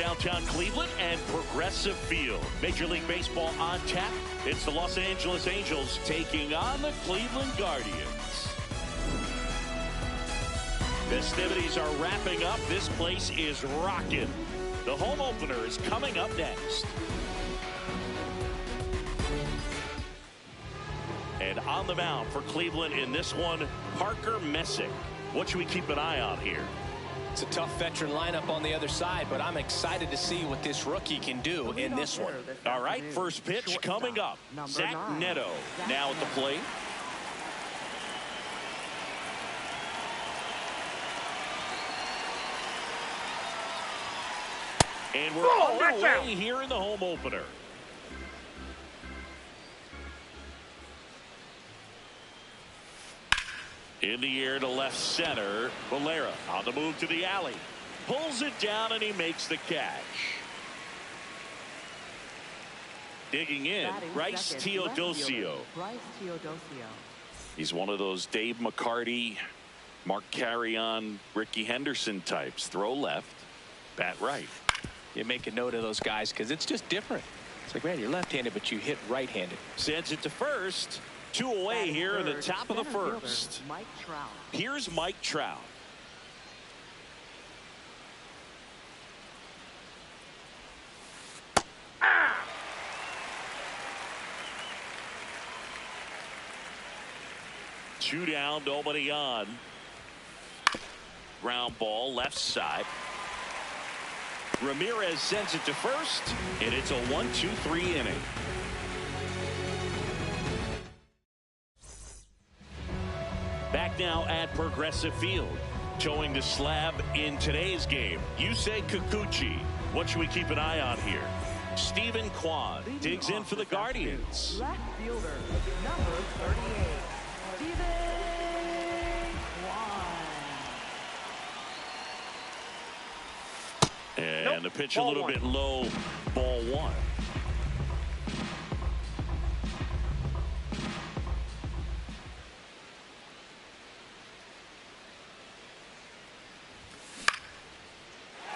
downtown Cleveland and Progressive Field. Major League Baseball on tap. It's the Los Angeles Angels taking on the Cleveland Guardians. Festivities are wrapping up. This place is rocking. The home opener is coming up next. And on the mound for Cleveland in this one, Parker Messick. What should we keep an eye on here? It's a tough veteran lineup on the other side, but I'm excited to see what this rookie can do in this one. All right, first pitch coming up. Zach Neto now at the plate. And we're underway here in the home opener. In the air to left center. Valera on the move to the alley. Pulls it down and he makes the catch. Digging in, Bryce Teodosio. He's one of those Dave McCarty, Mark Carrion, Ricky Henderson types. Throw left, bat right. You make a note of those guys because it's just different. It's like, man, you're left-handed, but you hit right-handed. Sends it to first. 2 away here in the top of the first. Here's Mike Trout. Two down, nobody on. Ground ball left side. Ramirez sends it to first, and it's a 1-2-3 inning. Back now at Progressive Field. Showing the slab in today's game. Yusei Kikuchi. What should we keep an eye on here? Stephen Kwan digs in for the Guardians. Left fielder, number 38, Stephen Kwan. And the pitch a little bit low. Ball one.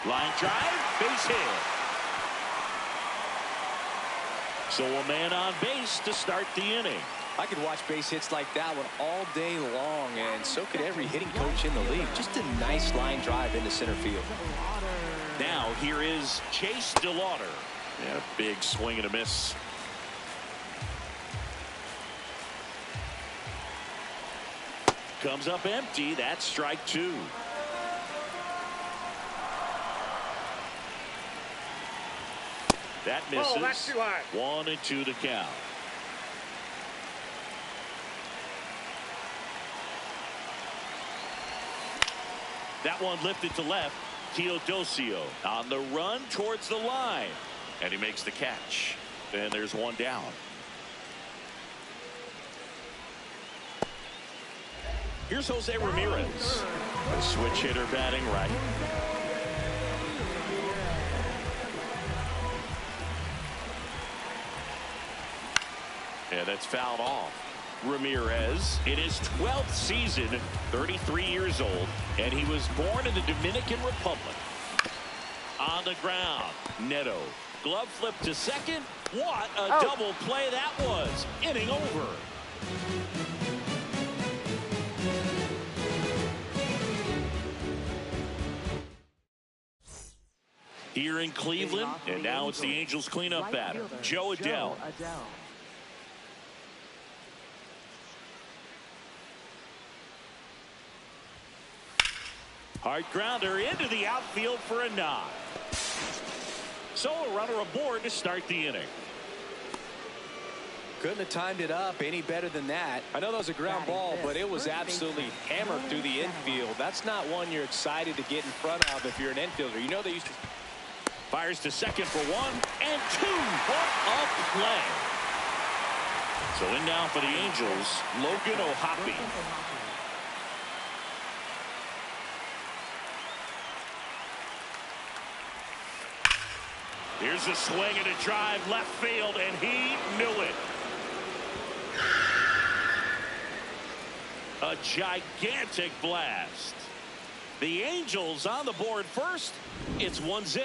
Line drive, base hit. So a man on base to start the inning. I could watch base hits like that one all day long, and so could every hitting coach in the league. Just a nice line drive into center field. Now here is Chase DeLauder. And a big swing and a miss. Comes up empty. That's strike two. That misses. Oh, that's too high. 1-2 the count. That one lifted to left. Teodosio on the run towards the line. And he makes the catch. And there's one down. Here's Jose Ramirez. A switch hitter batting right. And that's fouled off. Ramirez in his 12th season, 33 years old, and he was born in the Dominican Republic. On the ground, Neto. Glove flip to second. What a double play that was. Inning over. Here in Cleveland, and now it's the Angels cleanup batter, Joe Adell. Hard grounder into the outfield for a knock. So a runner aboard to start the inning. Couldn't have timed it up any better than that. I know that was a ground ball, but it was absolutely hammered through the infield. That's not one you're excited to get in front of if you're an infielder. You know they used to. Fires to second for one and two. What a play. So in now for the Angels, Logan O'Hoppe. Here's a swing and a drive left field, and he knew it. A gigantic blast. The Angels on the board first. It's 1-0.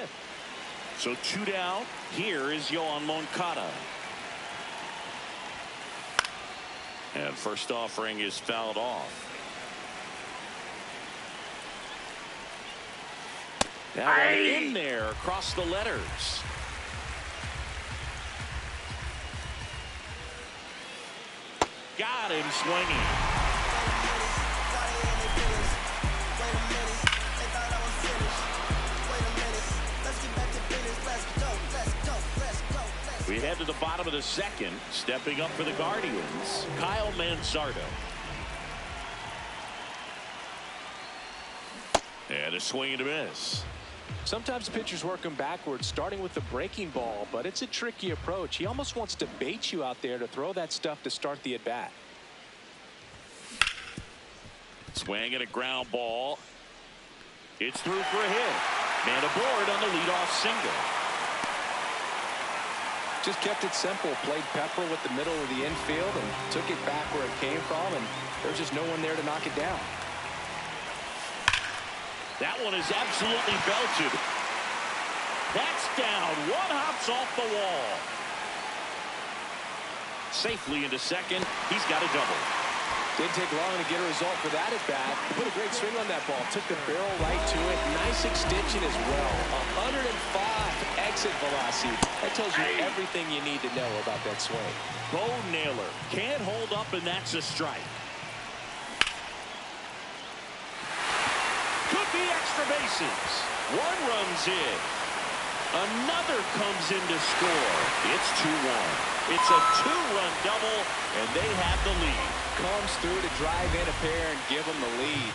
So 2 down. Here is Yoan Moncada. And first offering is fouled off. That one in there across the letters. Got him swinging. We head to the bottom of the second. Stepping up for the Guardians, Kyle Manzardo. And a swing and a miss. Sometimes pitchers work him backwards, starting with the breaking ball, but it's a tricky approach. He almost wants to bait you out there to throw that stuff to start the at-bat. Swing and a ground ball. It's through for a hit. Man aboard on the leadoff single. Just kept it simple. Played pepper with the middle of the infield and took it back where it came from, and there's just no one there to knock it down. That one is absolutely belted. That's down. One hops off the wall. Safely into second. He's got a double. Didn't take long to get a result for that at bat. Put a great swing on that ball. Took the barrel right to it. Nice extension as well. 105 exit velocity. That tells you everything you need to know about that swing. Bo Naylor can't hold up, and that's a strike. Could be extra bases. One runs in. Another comes in to score. It's 2-1. It's a 2-run double, and they have the lead. Comes through to drive in a pair and give them the lead.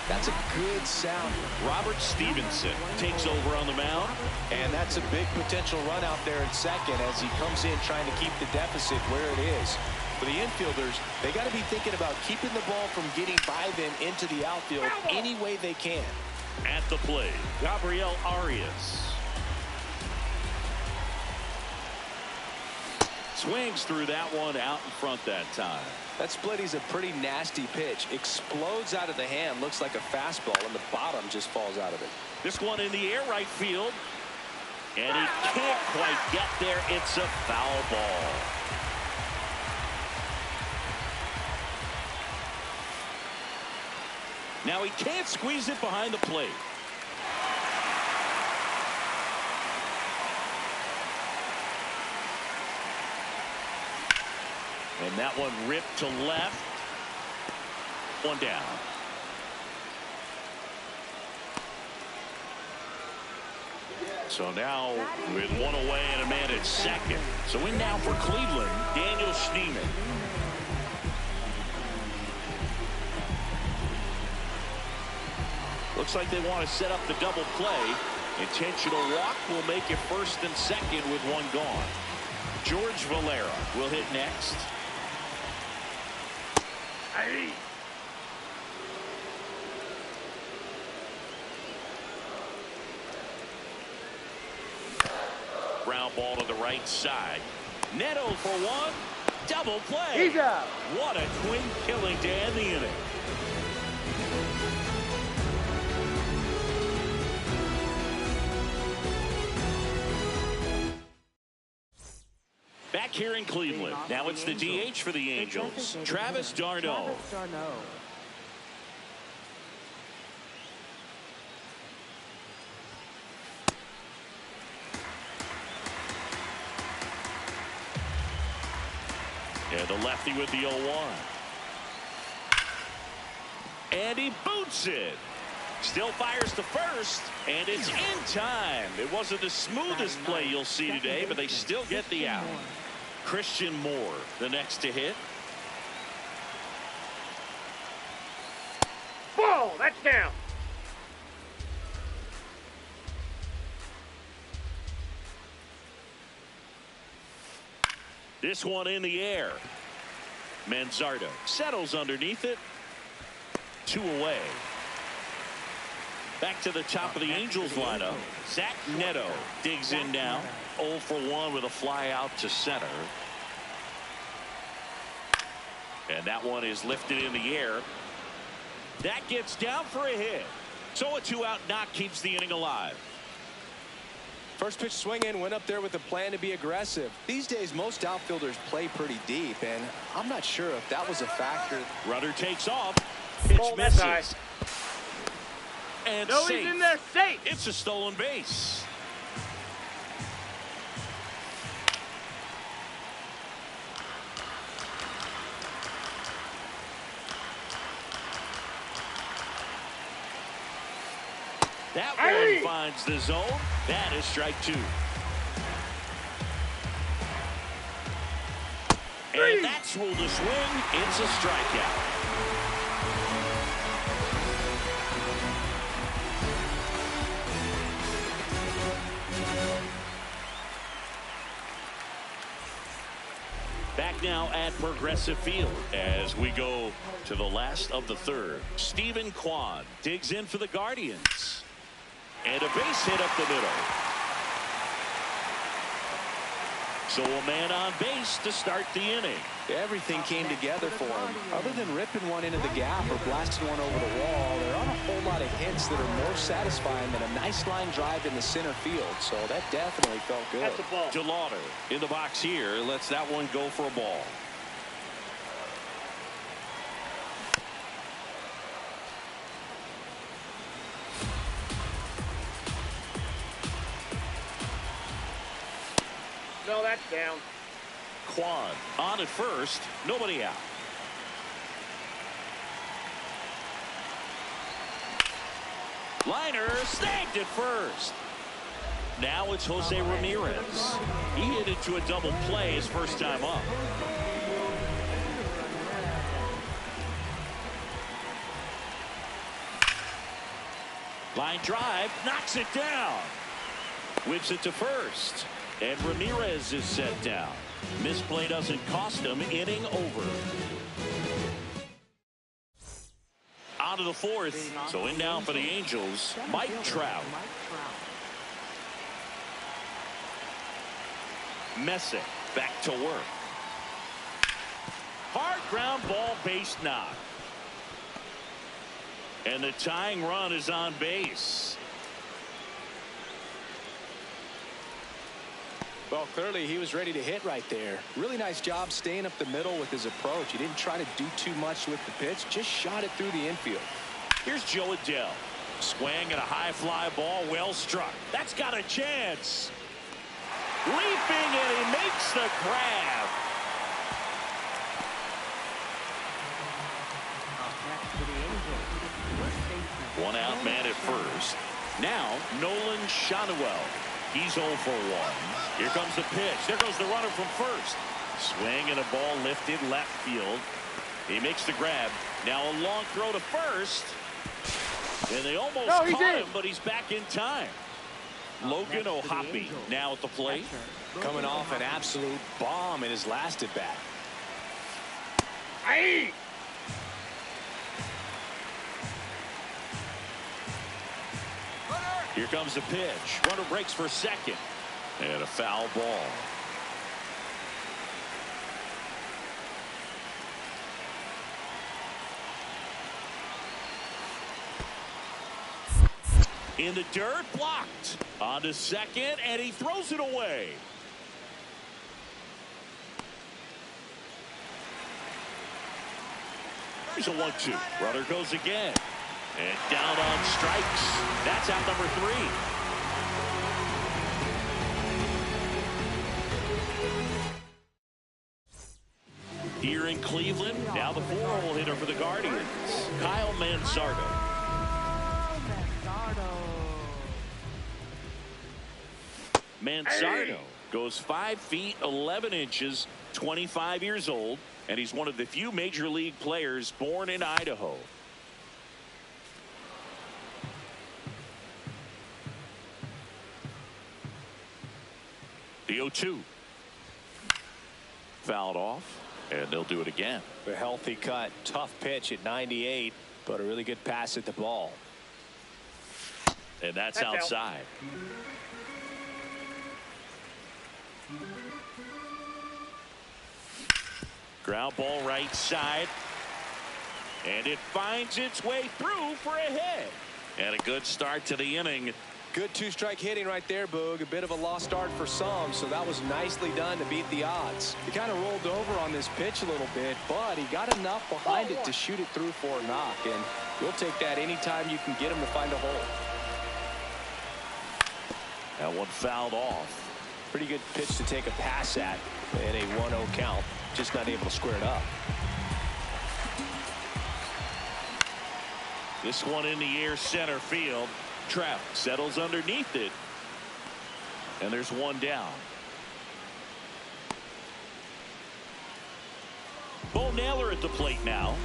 That's a good sound. Robert Stevenson takes over on the mound. And that's a big potential run out there in second as he comes in trying to keep the deficit where it is. For the infielders, they got to be thinking about keeping the ball from getting by them into the outfield any way they can. At the plate, Gabriel Arias. Swings through that one out in front that time. That split is a pretty nasty pitch. Explodes out of the hand. Looks like a fastball, and the bottom just falls out of it. This one in the air right field. And he can't quite get there. It's a foul ball. Now he can't squeeze it behind the plate. And that one ripped to left. One down. So now with one away and a man at second. So in now for Cleveland, Daniel Schneemann. Looks like they want to set up the double play. Intentional walk will make it first and second with one gone. George Valera will hit next. Ground ball to the right side. Neto for one. Double play. He's out. What a twin killing to end the inning. Back here in Cleveland. Now it's the DH for the Angels, Travis d'Arnaud. And the lefty with the 0-1. And he boots it. Still fires to first, and it's in time. It wasn't the smoothest play you'll see today, but they still get the out. Christian Moore, the next to hit. Ball, that's down. This one in the air. Manzardo settles underneath it. 2 away. Back to the top of the Angels lineup. Zach Neto digs in now. 0 for 1 with a fly out to center. And that one is lifted in the air. That gets down for a hit. So a 2-out knock keeps the inning alive. First pitch swing in, went up there with a plan to be aggressive. These days, most outfielders play pretty deep, and I'm not sure if that was a factor. Runner takes off. Pitch misses. And no, safe. he's in there safe. It's a stolen base. That one finds the zone. That is strike 2. And that's ruled a swing. It's a strikeout. Back now at Progressive Field as we go to the last of the third. Stephen Kwan digs in for the Guardians. And a base hit up the middle. So a man on base to start the inning. Everything came together for him. Other than ripping one into the gap or blasting one over the wall, there aren't a whole lot of hits that are more satisfying than a nice line drive in the center field. So that definitely felt good. That's a ball. DeLauder in the box here lets that one go for a ball. No, that's down. Kwan on at first, nobody out. Liner snagged at first. Now it's Jose Ramirez. He hit into a double play his first time up. Line drive, knocks it down. Whips it to first. And Ramirez is set down. Misplay doesn't cost him. Inning over. On to the fourth. So in now for the Angels, Mike Trout. Messick back to work. Hard ground ball, base knock. And the tying run is on base. Well, clearly he was ready to hit right there. Really nice job staying up the middle with his approach. He didn't try to do too much with the pitch, just shot it through the infield. Here's Joe Adele. Swing at a high fly ball, well struck. That's got a chance. Leaping, and he makes the grab. One out man at first. Now Nolan Shotwell. He's 0 for 1. Here comes the pitch. There goes the runner from first. Swing and a ball lifted left field. He makes the grab. Now a long throw to first. And they almost caught him, but he's back in time. Logan O'Hoppe now at the plate. Coming off an absolute bomb in his last at bat. Here comes the pitch. Runner breaks for second. And a foul ball. In the dirt, blocked. On to second, and he throws it away. Here's a 1-2. Runner goes again. And down on strikes. That's out number 3. Here in Cleveland, now the 4-hole hitter for the Guardians, Kyle Manzardo. Manzardo goes 5 feet 11 inches, 25 years old, and he's one of the few major league players born in Idaho. The 0-2. Fouled off, and they'll do it again. A healthy cut, tough pitch at 98, but a really good pass at the ball. And that's outside. Ground ball right side. And it finds its way through for a hit. And a good start to the inning. Good two-strike hitting right there, Boog. A bit of a lost start for some, so that was nicely done to beat the odds. He kind of rolled over on this pitch a little bit, but he got enough behind it to shoot it through for a knock, and you'll take that anytime you can get him to find a hole. That one fouled off. Pretty good pitch to take a pass at in a 1-0 count. Just not able to square it up. This one in the air center field. Trout settles underneath it. And there's one down. Bo Naylor at the plate now.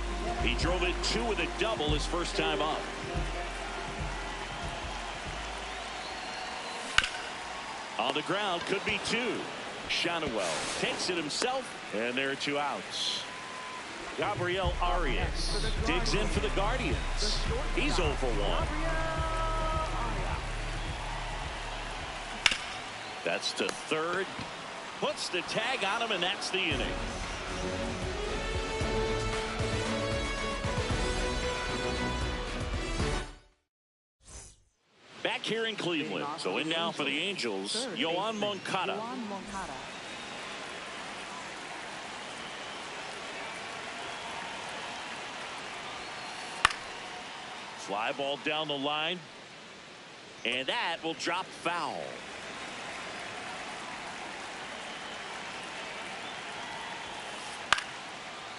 He drove it 2 with a double his first time up. On the ground, could be 2. Shanuel takes it himself, and there are 2 outs. G.R.I.N.D digs in for the Guardians. He's 0 for 1. That's to third. Puts the tag on him, and that's the inning. Back here in Cleveland. So in now for the Angels, Yoan Moncada. Fly ball down the line. And that will drop foul.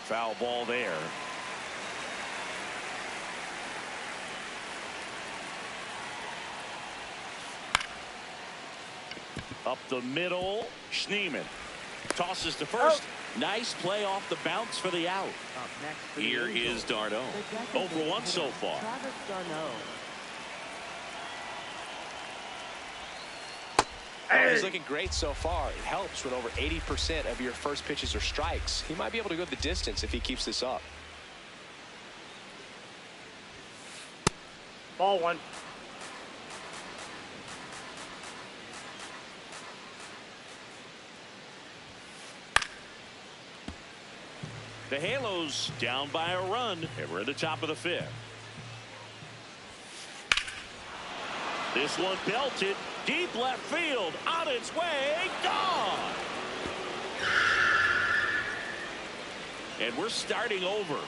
Foul ball there. Up the middle. Schneeman tosses to first. Nice play off the bounce for the out. Here is Darno. 0 for 1 so far. Oh, he's looking great so far. It helps when over 80% of your first pitches are strikes. He might be able to go the distance if he keeps this up. Ball 1. The Halos down by a run, and we're at the top of the 5th. This one belted deep left field, on its way, gone. And we're starting over.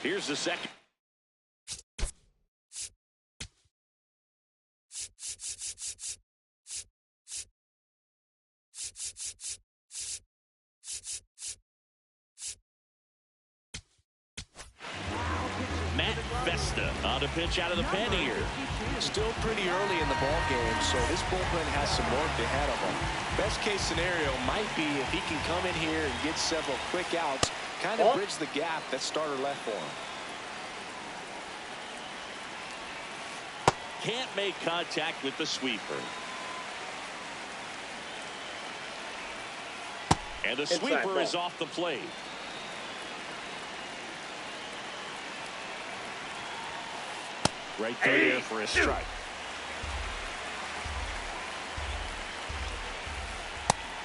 Here's the second. On to pitch out of the pen here. Still pretty early in the ball game, so this bullpen has some work ahead of them. Best case scenario might be if he can come in here and get several quick outs, kind of bridge the gap that starter left for him. Can't make contact with the sweeper. And the sweeper is off the plate. Right there for a strike.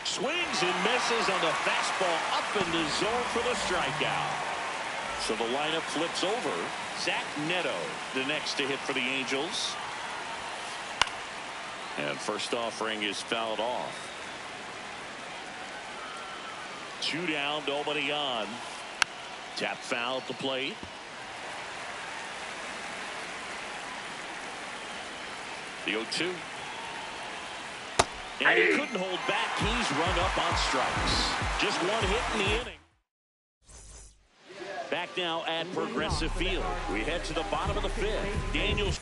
Swings and misses on the fastball up in the zone for the strikeout. So the lineup flips over. Zach Neto, the next to hit for the Angels. And first offering is fouled off. 2 down, nobody on. Tap foul at the plate. The 0-2. And he couldn't hold back. He's run up on strikes. Just 1 hit in the inning. Back now at Progressive Field. We head to the bottom of the 5th. Daniels.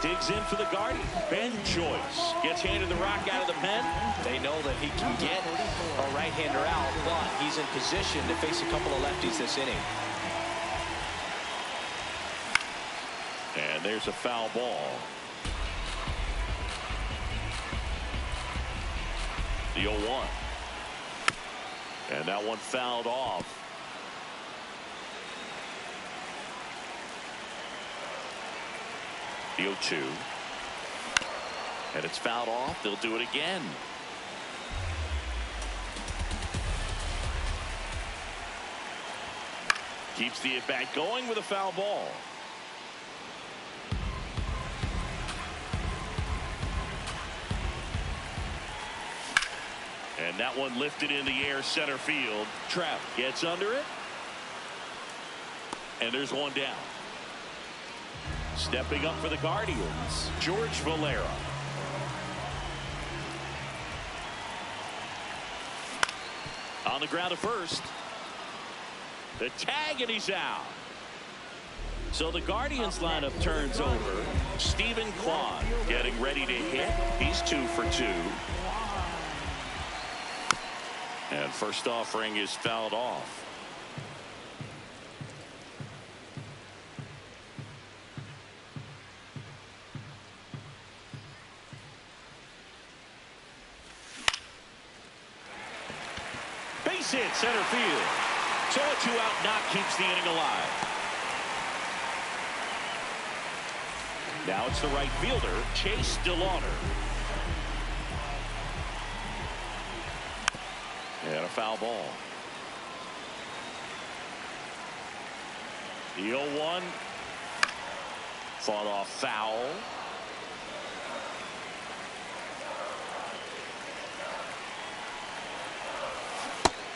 Digs in for the Guardian. Ben Joyce gets handed the rock out of the pen. They know that he can get a right-hander out, but he's in position to face a couple of lefties this inning. And there's a foul ball. The 0-1. And that one fouled off. The 0-2. And it's fouled off. They'll do it again. Keeps the at-bat going with a foul ball. And that one lifted in the air center field. Trout gets under it. And there's one down. Stepping up for the Guardians, George Valera. On the ground at first. The tag, and he's out. So the Guardians lineup turns over. Stephen Kwan getting ready to hit. He's 2 for 2. And first offering is fouled off. Base hit center field. So a 2-out knock keeps the inning alive. Now it's the right fielder, Chase DeLauder. And a foul ball. The 0-1 fought off foul.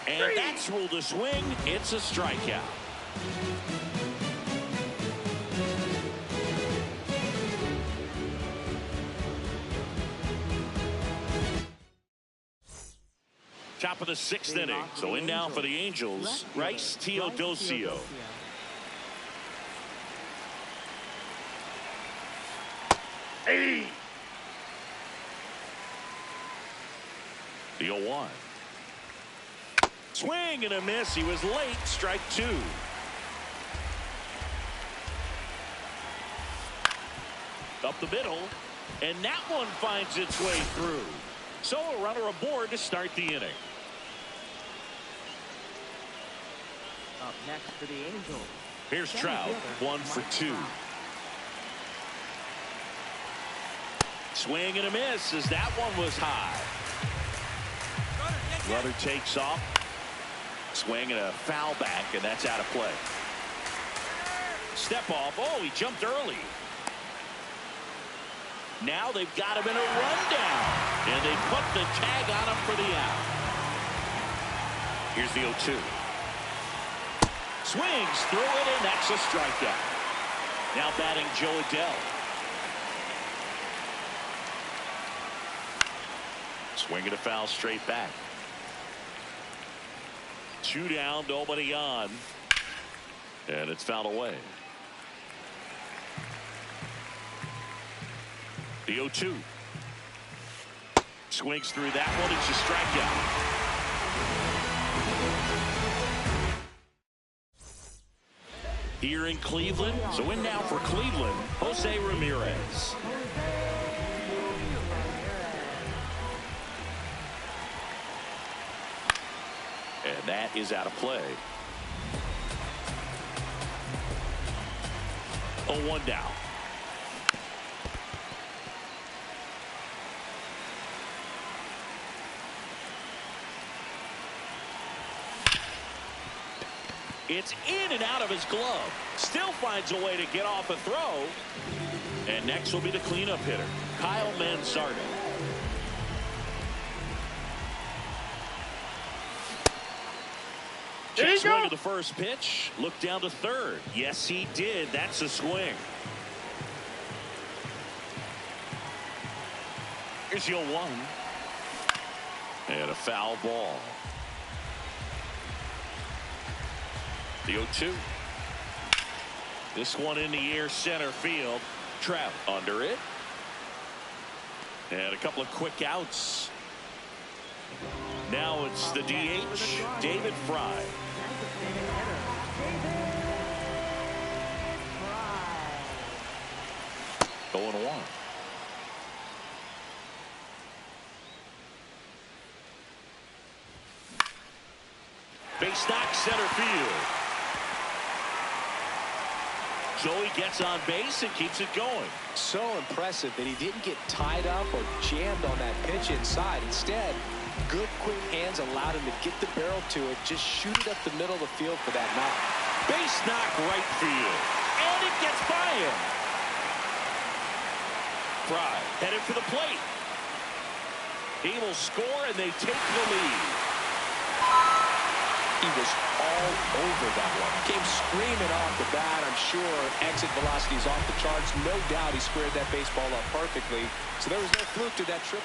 And that's ruled a swing. It's a strikeout. Top of the 6th inning. So in now for the Angels, Bryce Teodosio. Hey! The 0-1. Swing and a miss. He was late. Strike 2. Up the middle. And that one finds its way through. So a runner aboard to start the inning. Up next for the Angels. Here's Trout. 1 for 2. Swing and a miss as that one was high. Runner takes off. Swing and a foul back, and that's out of play. Step off. Oh, he jumped early. Now they've got him in a rundown, and they put the tag on him for the out. Here's the 0-2. Swings through it, and that's a strikeout. Now batting Joe Adell. Swing and a foul straight back. 2 down, nobody on. And it's fouled away. The 0-2. Swings through that one. It's a strikeout. Here in Cleveland. So in now for Cleveland, Jose Ramirez. And that is out of play. 0-1 down. It's in and out of his glove. Still finds a way to get off a throw. And next will be the cleanup hitter, Kyle Mansardo. Check swing of the first pitch. Look down to third. Yes, he did. That's a swing. Here's the 0-1. And a foul ball. The 0-2. This one in the air center field. Trout under it. And a couple of quick outs. Now it's the DH, David Fry. 0-1. Base knock center field. Joey gets on base and keeps it going. So impressive that he didn't get tied up or jammed on that pitch inside. Instead, good quick hands allowed him to get the barrel to it, just shoot it up the middle of the field for that knock. Base knock right field, and it gets by him. Fry headed for the plate. He will score, and they take the lead. He was all over that one. Came screaming off the bat. I'm sure exit velocity is off the charts. No doubt he squared that baseball up perfectly. So there was no fluke to that trip.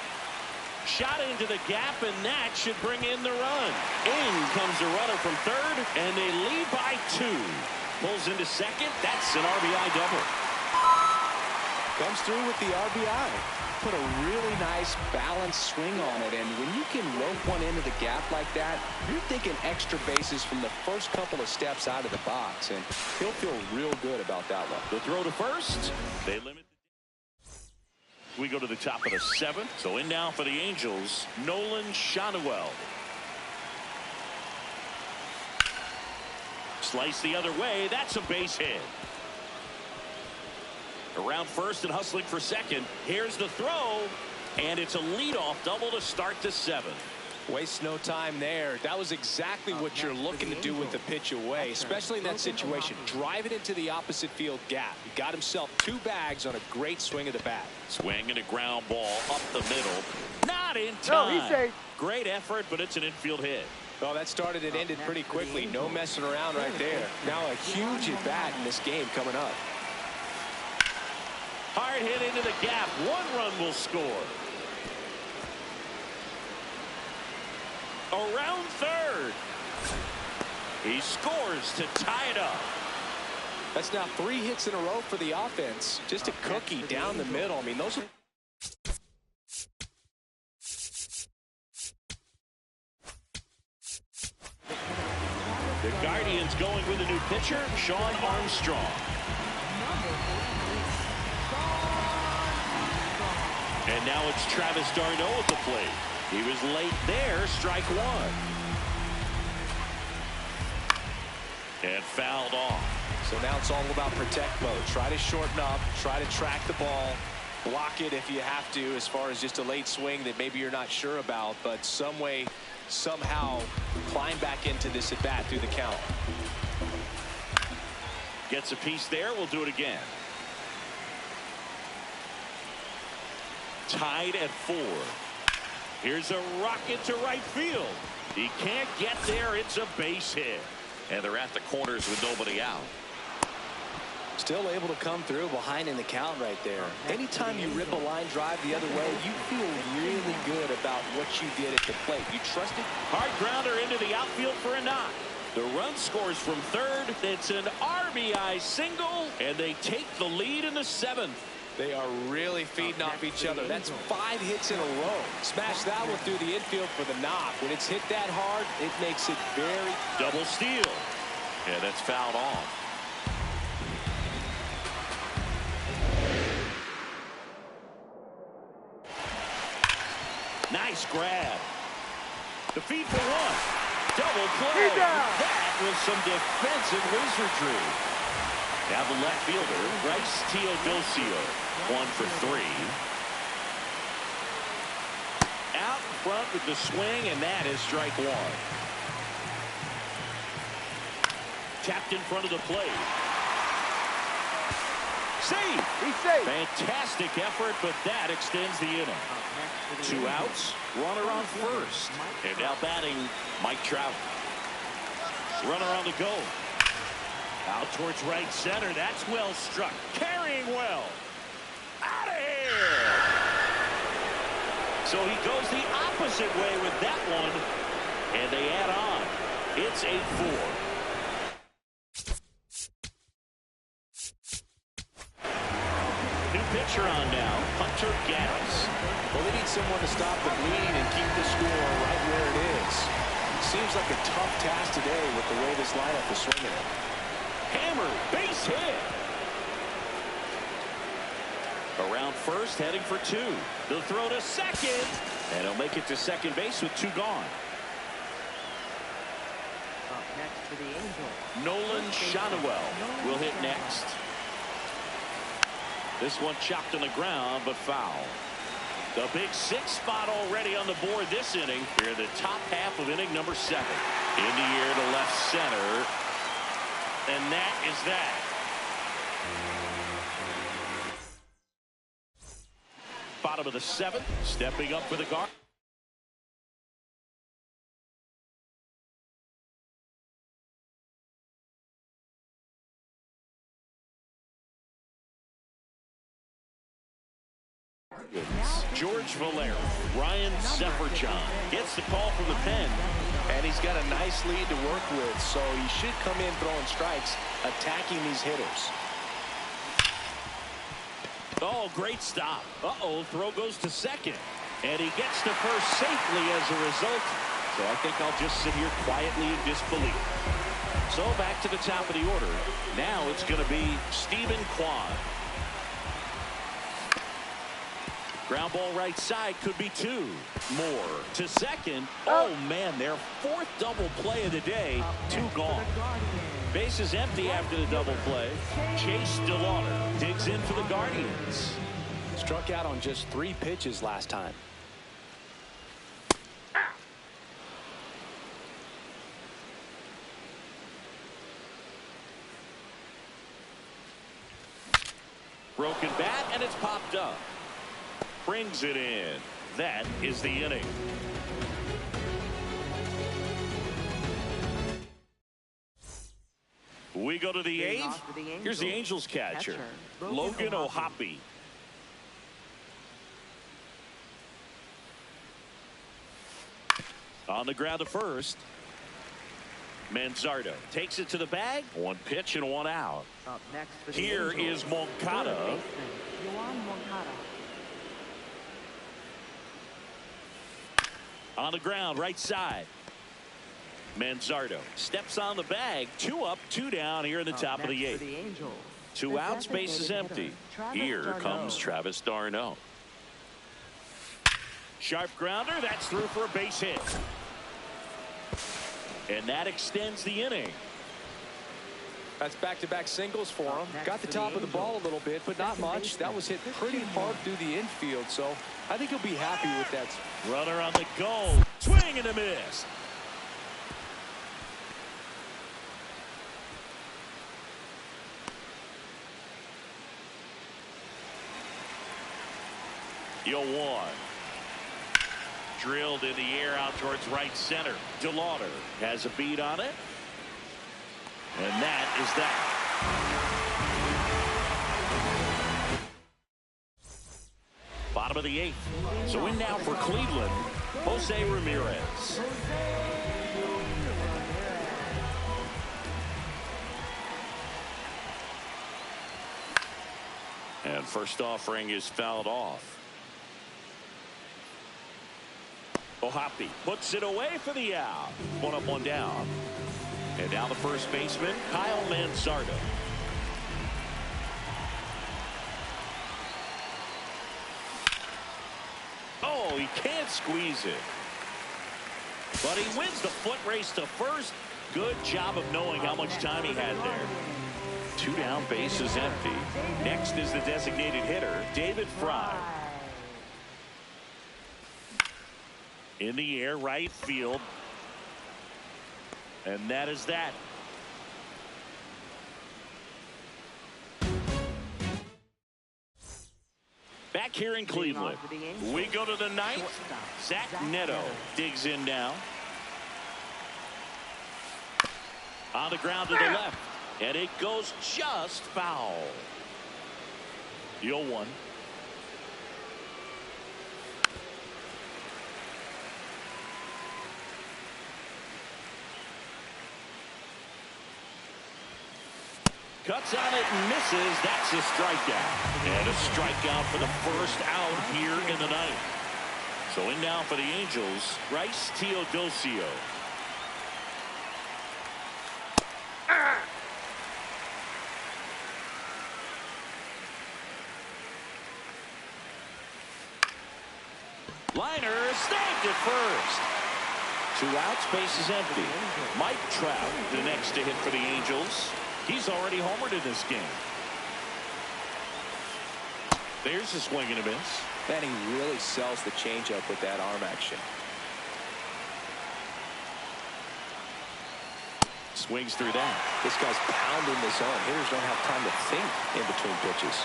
Shot into the gap, and that should bring in the run. In comes the runner from third, and they lead by 2. Pulls into second. That's an RBI double. Comes through with the RBI. Put a really nice balanced swing on it, and when you can rope one into the gap like that, you're thinking extra bases from the first couple of steps out of the box, and he'll feel real good about that one. The throw to first. They limit. We go to the top of the 7th. So in now for the Angels, Nolan Shotwell. Slice the other way. That's a base hit. Around first and hustling for second. Here's the throw, and it's a leadoff double to start the 7th. Waste no time there. That was exactly what you're looking to do with the pitch away, especially in that situation. Drive it into the opposite field gap. He got himself 2 bags on a great swing of the bat. Swing and a ground ball up the middle. Not in time. No, he's safe. Great effort, but it's an infield hit. Well, that started and ended pretty quickly. No messing around right there. Now a huge at bat in this game coming up. Hard hit into the gap. 1 run will score. Around third. He scores to tie it up. That's now 3 hits in a row for the offense. Just a cookie down the middle. I mean, those are... The Guardians going with a new pitcher, Sean Armstrong. And now it's Travis d'Arnaud at the plate. He was late there, strike 1. And fouled off. So now it's all about protect mode. Try to shorten up, try to track the ball, block it if you have to, as far as just a late swing that maybe you're not sure about, but some way, somehow climb back into this at bat through the count. Gets a piece there. We'll do it again. Tied at 4. Here's a rocket to right field. He can't get there. It's a base hit. And they're at the corners with nobody out. Still able to come through behind in the count right there. Anytime you rip a line drive the other way, you feel really good about what you did at the plate. You trust it. Hard grounder into the outfield for a knock. The run scores from third. It's an RBI single, and they take the lead in the 7th. They are really feeding off each other. That's 5 hits in a row. Smash that one through the infield for the knock. When it's hit that hard, it makes it very... Double steal. Yeah, that's fouled off. Nice grab. The feed for 1. Double play. That was some defensive wizardry. Now the left fielder, Bryce Teodosio, 1 for 3. Out in front with the swing, and that is strike 1. Tapped in front of the plate. Save. He's safe. Fantastic effort, but that extends the inning. 2 outs, runner on first. And now batting Mike Trout. Runner on the go. Out towards right center. That's well struck. Carrying well. Out of here. So he goes the opposite way with that one. And they add on. It's 8-4. New pitcher on now. Hunter Gaddis. Well, they need someone to stop the bleeding and keep the score right where it is. Seems like a tough task today with the way this lineup is swinging. Hammer, base hit. Around first, heading for 2. They'll throw to second, and he'll make it to second base with 2 gone. Up next for the Angels. Nolan Shotwell will hit next. This one chopped on the ground, but foul. The big 6 spot already on the board this inning. Here in the top half of inning number 7. In the air to left center. And that is that. Bottom of the 7th. Stepping up for the guard. George Valera, Ryan Sefferjohn gets the call from the pen. And he's got a nice lead to work with, so he should come in throwing strikes, attacking these hitters. Oh, great stop. Uh-oh, throw goes to second. And he gets to first safely as a result. So I think I'll just sit here quietly in disbelief. So back to the top of the order. Now it's going to be Stephen Kwan. Ground ball right side, could be 2 more to second. Oh man, their 4th double play of the day. 2 gone. Bases empty after the double play. Chase DeLauder digs in for the Guardians. Struck out on just 3 pitches last time. Broken bat, and it's popped up. Brings it in. That is the inning. We go to the 8th. Here's the Angels catcher, Logan O'Hoppe. On the ground to first. Manzardo takes it to the bag. 1 pitch and 1 out. Up next for the Here Angels, is Moncada. On the ground, right side. Manzardo steps on the bag. 2 up, 2 down here in the top of the 8th. 2 outs, base is empty. Here comes Travis d'Arnaud. Sharp grounder, that's through for a base hit. And that extends the inning. That's back-to-back singles for him. Got the top of the ball a little bit, but not much. That was hit pretty hard through the infield, so I think he'll be happy with that. Runner on the go. Swing and a miss. Yo, 1. Drilled in the air out towards right center. DeLauder has a beat on it. And that is that. Bottom of the 8th. So in now for Cleveland, Jose Ramirez. And first offering is fouled off. O'Hoppe puts it away for the out. 1 up, 1 down. And now the first baseman, Kyle Manzardo. Oh, he can't squeeze it. But he wins the foot race to first. Good job of knowing how much time he had there. 2 down, base is empty. Next is the designated hitter, David Fry. In the air, right field. And that is that. Back here in Cleveland, we go to the 9th. Zach Neto digs in now. On the ground to the left. And it goes just foul. 0-1. Cuts on it and misses. That's a strikeout. And a strikeout for the first out here in the 9th. So in now for the Angels, Bryce Teodosio. Liner snagged at first. 2 outs, base is empty. Mike Trout, the next to hit for the Angels. He's already homered in this game. There's a swing and a miss. And he really sells the changeup with that arm action. Swings through that. This guy's pounding the zone. Hitters don't have time to think in between pitches.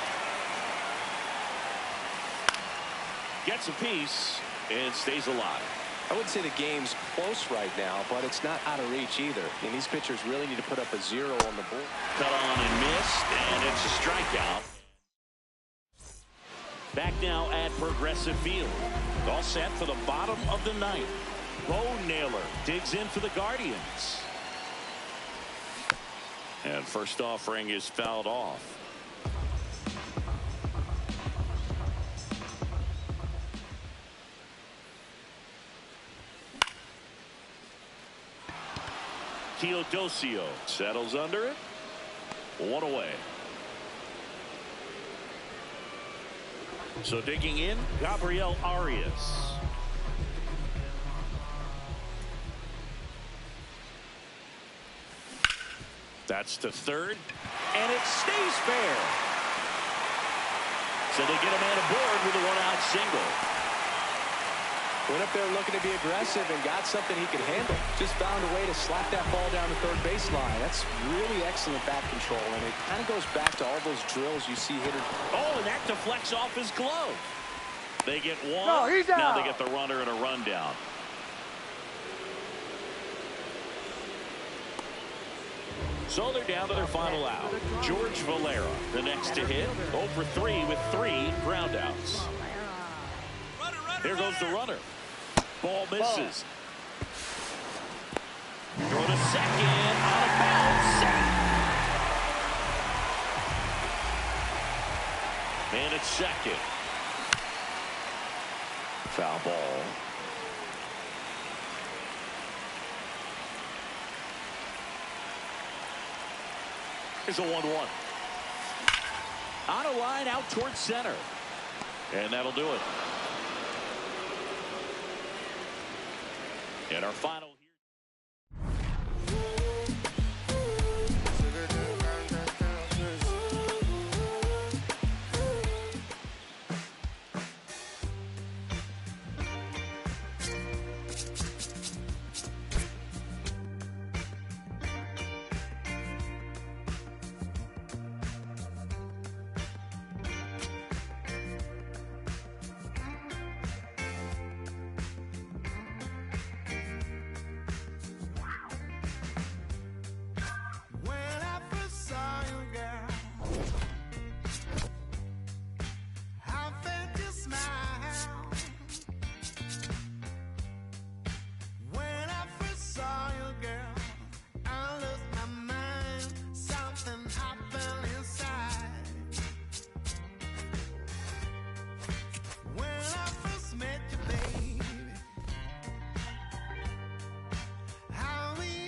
Gets a piece and stays alive. I wouldn't say the game's close right now, but it's not out of reach either. And these pitchers really need to put up a 0 on the board. Cut on and missed, and it's a strikeout. Back now at Progressive Field. All set for the bottom of the ninth. Bo Naylor digs in for the Guardians. And first offering is fouled off. Teodosio settles under it. 1 away. So digging in, Gabriel Arias. That's to third, and it stays fair. So they get a man aboard with a 1-out single. Went up there looking to be aggressive and got something he could handle. Just found a way to slap that ball down the third baseline. That's really excellent bat control, and it kind of goes back to all those drills you see hitters. Oh, and that deflects off his glove. They get one. No, he's out. Now they get the runner and a rundown. So they're down to their final out. George Valera, the next to hit. 0 for 3 with 3 groundouts. Here goes the runner. Ball misses. Throw to second. Out of bounds. And it's second. Foul ball. Here's a 1-1. On a line out towards center. And that'll do it. And our final